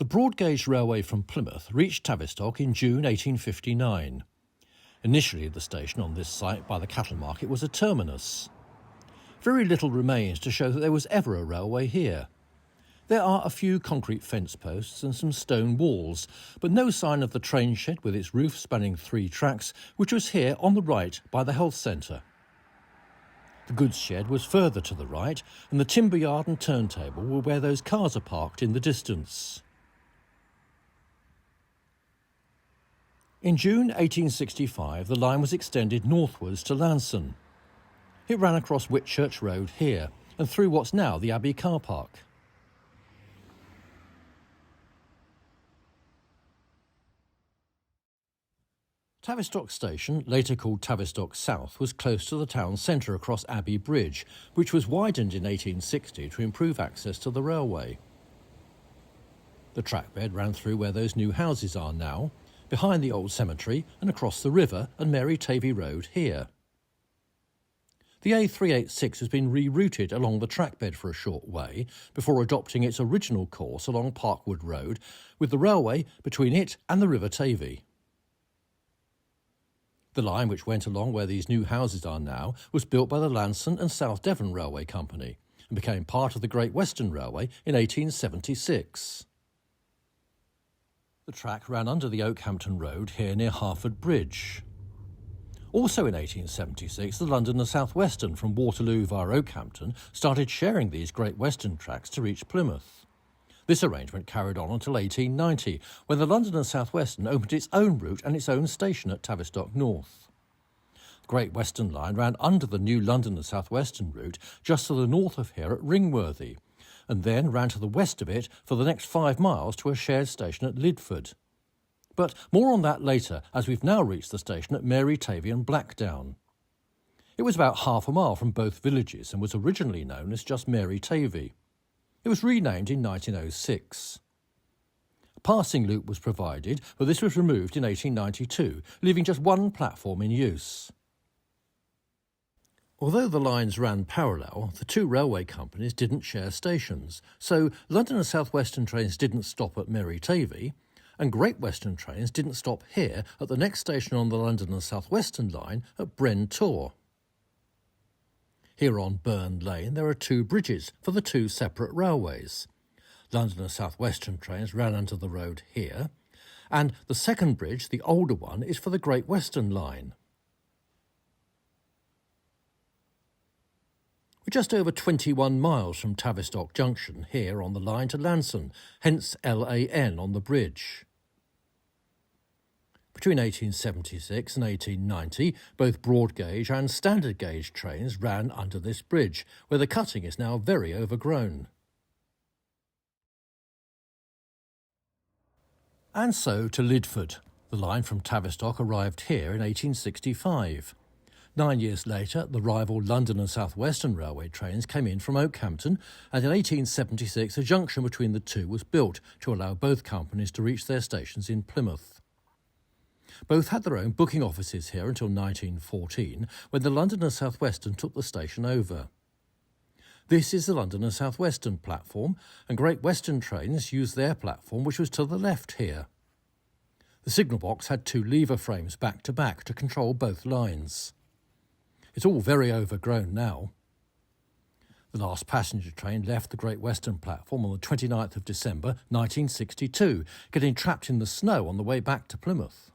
The broad gauge railway from Plymouth reached Tavistock in June 1859. Initially the station on this site by the cattle market was a terminus. Very little remains to show that there was ever a railway here. There are a few concrete fence posts and some stone walls, but no sign of the train shed with its roof spanning 3 tracks, which was here on the right by the health centre. The goods shed was further to the right, and the timber yard and turntable were where those cars are parked in the distance. In June 1865, the line was extended northwards to Lanson. It ran across Whitchurch Road here and through what's now the Abbey car park. Tavistock Station, later called Tavistock South, was close to the town centre across Abbey Bridge, which was widened in 1860 to improve access to the railway. The trackbed ran through where those new houses are now, behind the old cemetery and across the river and Mary Tavy Road here. The A386 has been rerouted along the trackbed for a short way before adopting its original course along Parkwood Road, with the railway between it and the River Tavy. The line which went along where these new houses are now was built by the Lanson and South Devon Railway Company and became part of the Great Western Railway in 1876. The track ran under the Oakhampton Road here near Harford Bridge. Also in 1876, the London and South Western from Waterloo via Oakhampton started sharing these Great Western tracks to reach Plymouth. This arrangement carried on until 1890, when the London and South Western opened its own route and its own station at Tavistock North. The Great Western Line ran under the new London and South Western route just to the north of here at Ringworthy, and then ran to the west of it for the next 5 miles to a shared station at Lydford. But more on that later, as we've now reached the station at Mary Tavy and Blackdown. It was about half a mile from both villages and was originally known as just Mary Tavy. It was renamed in 1906. A passing loop was provided, but this was removed in 1892, leaving just one platform in use. Although the lines ran parallel, the two railway companies didn't share stations, so London and South Western trains didn't stop at Mary Tavy, and Great Western trains didn't stop here at the next station on the London and South Western line at Bryn Tor. Here on Burn Lane there are 2 bridges for the 2 separate railways. London and South Western trains ran under the road here, and the second bridge, the older one, is for the Great Western line. We're just over 21 miles from Tavistock Junction here on the line to Lanson, hence LAN on the bridge. Between 1876 and 1890, both broad gauge and standard gauge trains ran under this bridge, where the cutting is now very overgrown. And so to Lydford. The line from Tavistock arrived here in 1865. 9 years later, the rival London and South Western Railway trains came in from Oakhampton, and in 1876 a junction between the two was built to allow both companies to reach their stations in Plymouth. Both had their own booking offices here until 1914, when the London and South Western took the station over. This is the London and South Western platform, and Great Western trains used their platform, which was to the left here. The signal box had 2 lever frames back to back to control both lines. It's all very overgrown now. The last passenger train left the Great Western platform on the 29th of December 1962, getting trapped in the snow on the way back to Plymouth.